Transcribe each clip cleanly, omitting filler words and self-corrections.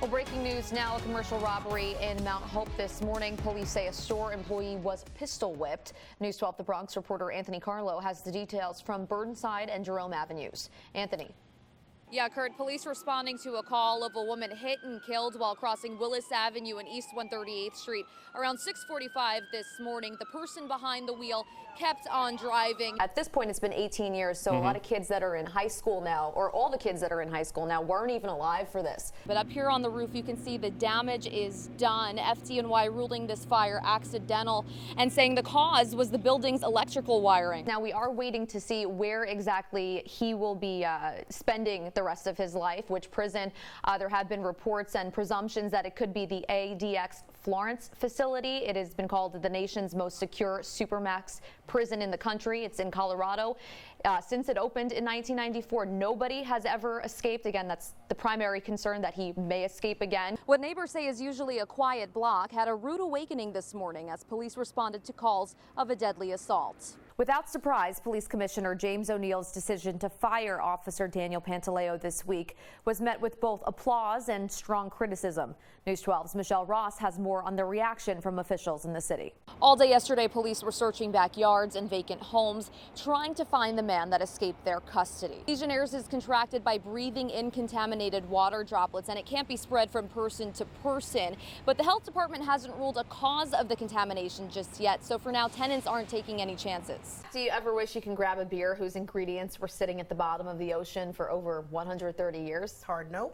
Well, breaking news now, a commercial robbery in Mount Hope this morning. Police say a store employee was pistol whipped. News 12 The Bronx reporter Anthony Carlo has the details from Burnside and Jerome Avenues. Anthony. Yeah, Kurt, police responding to a call of a woman hit and killed while crossing Willis Avenue and East 138th Street around 6:45 this morning. The person behind the wheel kept on driving. At this point, it's been 18 years, so a lot of kids that are in high school now, or all the kids that are in high school now, weren't even alive for this. But up here on the roof, you can see the damage is done. FDNY ruling this fire accidental and saying the cause was the building's electrical wiring. Now, we are waiting to see where exactly he will be spending the rest of his life, which prison. There have been reports and presumptions that it could be the ADX Florence facility. It has been called the nation's most secure supermax prison in the country. It's in Colorado. Since it opened in 1994, nobody has ever escaped. Again, that's the primary concern, that he may escape again. What neighbors say is usually a quiet block had a rude awakening this morning as police responded to calls of a deadly assault. Without surprise, Police Commissioner James O'Neill's decision to fire Officer Daniel Pantaleo this week was met with both applause and strong criticism. News 12's Michelle Ross has more on the reaction from officials in the city. All day yesterday, police were searching backyards and vacant homes, trying to find the man that escaped their custody. Legionnaires is contracted by breathing in contaminated water droplets, and it can't be spread from person to person. But the health department hasn't ruled a cause of the contamination just yet, so for now, tenants aren't taking any chances. Do you ever wish you can grab a beer whose ingredients were sitting at the bottom of the ocean for over 130 years? Hard no.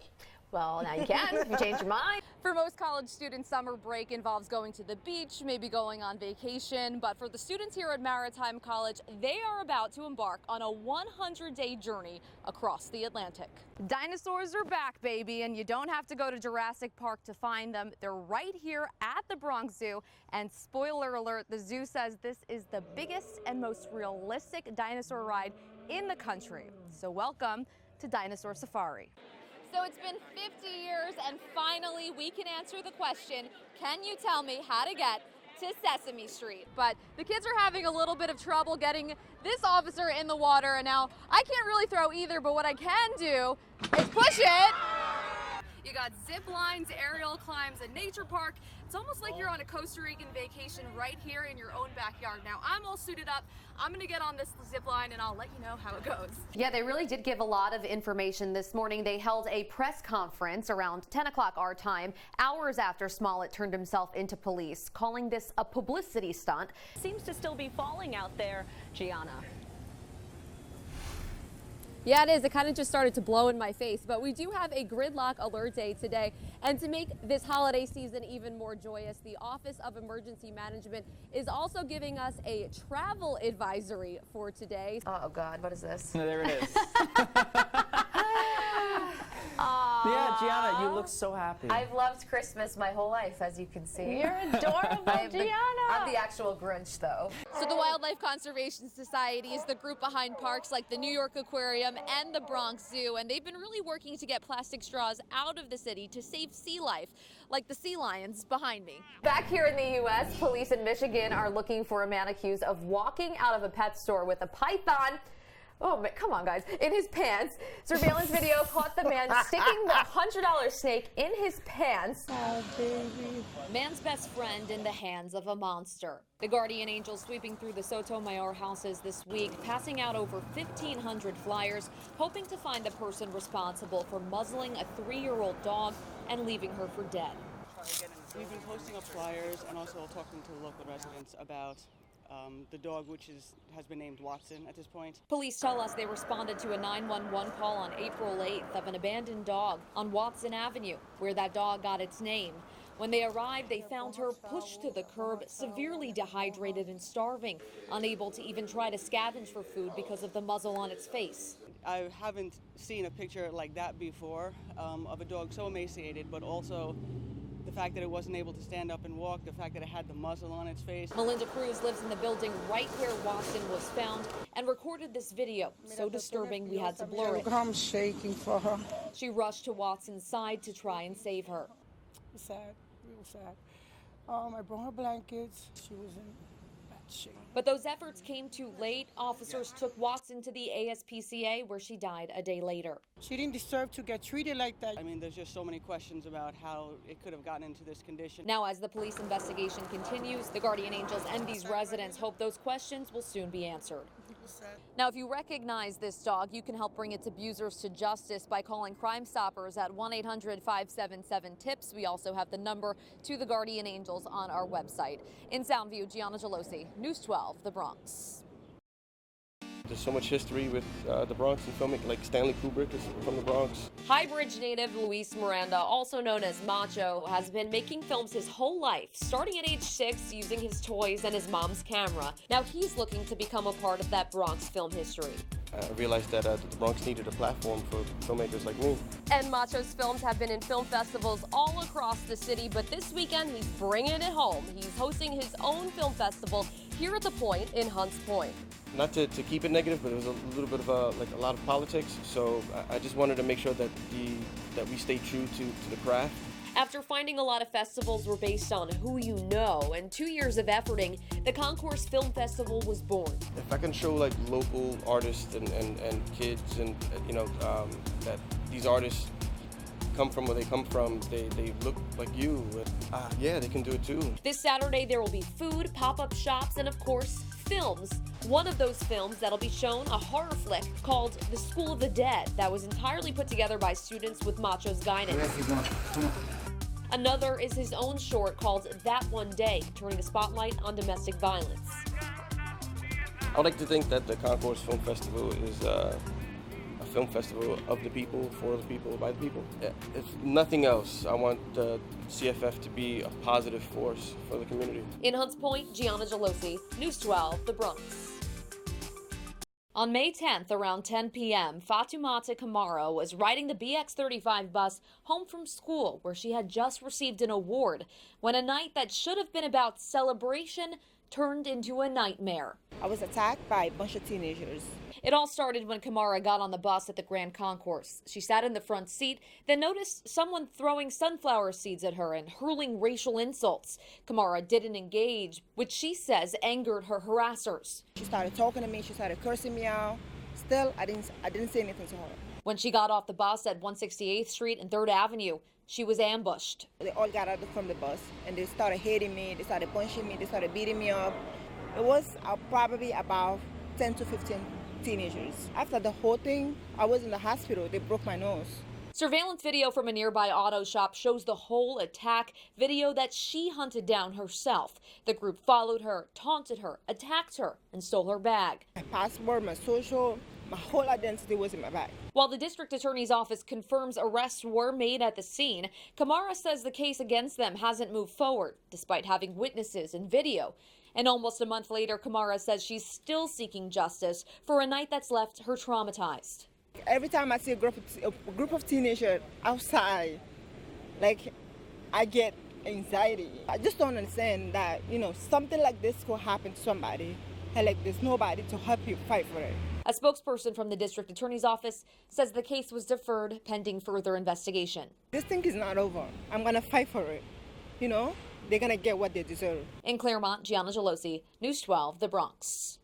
Well, now you can if you change your mind. For most college students, summer break involves going to the beach, maybe going on vacation. But for the students here at Maritime College, they are about to embark on a 100-day journey across the Atlantic. Dinosaurs are back, baby, and you don't have to go to Jurassic Park to find them. They're right here at the Bronx Zoo. And spoiler alert, the zoo says this is the biggest and most realistic dinosaur ride in the country. So welcome to Dinosaur Safari. So it's been 50 years, and finally we can answer the question, can you tell me how to get to Sesame Street? But the kids are having a little bit of trouble getting this officer in the water, and now I can't really throw either, but what I can do is push it. You got zip lines, aerial climbs, a nature park. It's almost like you're on a Costa Rican vacation right here in your own backyard. Now, I'm all suited up. I'm gonna get on this zip line and I'll let you know how it goes. Yeah, they really did give a lot of information this morning. They held a press conference around 10 o'clock our time, hours after Smollett turned himself into police, calling this a publicity stunt. Seems to still be falling out there, Gianna. Yeah, it is. It kind of just started to blow in my face, but we do have a gridlock alert day today. And to make this holiday season even more joyous, the Office of Emergency Management is also giving us a travel advisory for today. Oh God, what is this? There it is. Yeah, Gianna, you look so happy. I've loved Christmas my whole life, as you can see. You're adorable, Gianna. I'm the actual Grinch, though. So the Wildlife Conservation Society is the group behind parks like the New York Aquarium and the Bronx Zoo, and they've been really working to get plastic straws out of the city to save sea life, like the sea lions behind me. Back here in the U.S., police in Michigan are looking for a man accused of walking out of a pet store with a python. Oh, come on, guys. In his pants. Surveillance video caught the man sticking the $100 snake in his pants. Oh, baby. Man's best friend in the hands of a monster. The guardian angel sweeping through the Sotomayor houses this week, passing out over 1,500 flyers, hoping to find the person responsible for muzzling a 3-year-old dog and leaving her for dead. We've been posting up flyers and also talking to local residents about the dog, which has been named Watson at this point. Police tell us they responded to a 911 call on April 8th of an abandoned dog on Watson Avenue, where that dog got its name. When they arrived, they found her pushed to the curb, severely dehydrated and starving, unable to even try to scavenge for food because of the muzzle on its face. I haven't seen a picture like that before of a dog so emaciated, but also the fact that it wasn't able to stand up and walk, the fact that it had the muzzle on its face. Melinda Cruz lives in the building right where Watson was found and recorded this video. So disturbing we had to blur it. I'm shaking for her. She rushed to Watson's side to try and save her. Sad, real sad. I brought her blankets. She was in bad she. But those efforts came too late. Officers took Watson to the ASPCA, where she died a day later. She didn't deserve to get treated like that. I mean, there's just so many questions about how it could have gotten into this condition. Now, as the police investigation continues, the Guardian Angels and these residents hope those questions will soon be answered. Now, if you recognize this dog, you can help bring its abusers to justice by calling Crime Stoppers at 1-800-577-TIPS. We also have the number to the Guardian Angels on our website. In Soundview, Gianna Gelosi, News 12, The Bronx. There's so much history with the Bronx and filming, like Stanley Kubrick is from the Bronx. High Bridge native Luis Miranda, also known as Macho, has been making films his whole life, starting at age 6 using his toys and his mom's camera. Now he's looking to become a part of that Bronx film history. I realized that the Bronx needed a platform for filmmakers like me. And Macho's films have been in film festivals all across the city, but this weekend he's bringing it home. He's hosting his own film festival here at The Point in Hunts Point. Not to keep it negative, but it was a little bit of a lot of politics. So I just wanted to make sure that we stay true to the craft. After finding a lot of festivals were based on who you know and 2 years of efforting, the Concourse Film Festival was born. If I can show like local artists and kids and that these artists come from where they come from, they look like you, yeah, they can do it too. This Saturday there will be food, pop-up shops, and of course, films. One of those films that'll be shown, a horror flick called The School of the Dead, that was entirely put together by students with Macho's guidance. Another is his own short called That One Day, turning a spotlight on domestic violence. I would like to think that the Concourse Film Festival is a film festival of the people, for the people, by the people. If nothing else, I want the CFF to be a positive force for the community. In Hunts Point, Gianna Gelosi, News 12, The Bronx. On May 10th, around 10 p.m., Fatoumata Camara was riding the BX35 bus home from school, where she had just received an award, when a night that should have been about celebration turned into a nightmare. I was attacked by a bunch of teenagers. It all started when Camara got on the bus at the Grand Concourse. She sat in the front seat, then noticed someone throwing sunflower seeds at her and hurling racial insults. Camara didn't engage, which she says angered her harassers. She started talking to me, she started cursing me out. Still, I didn't say anything to her. When she got off the bus at 168th Street and 3rd Avenue, she was ambushed. They all got out from the bus and they started hitting me, they started punching me, they started beating me up. It was probably about 10 to 15 teenagers. After the whole thing, I was in the hospital. They broke my nose. Surveillance video from a nearby auto shop shows the whole attack, video that she hunted down herself. The group followed her, taunted her, attacked her, and stole her bag. My passport, my social, my whole identity was in my bag. While the district attorney's office confirms arrests were made at the scene, Camara says the case against them hasn't moved forward, despite having witnesses and video. And almost a month later, Camara says she's still seeking justice for a night that's left her traumatized. Every time I see a group of teenagers outside, I get anxiety. I just don't understand that, something like this could happen to somebody, and there's nobody to help you fight for it. A spokesperson from the district attorney's office says the case was deferred pending further investigation. This thing is not over. I'm going to fight for it, They're going to get what they deserve. In Claremont, Gianna Gelosi, News 12, The Bronx.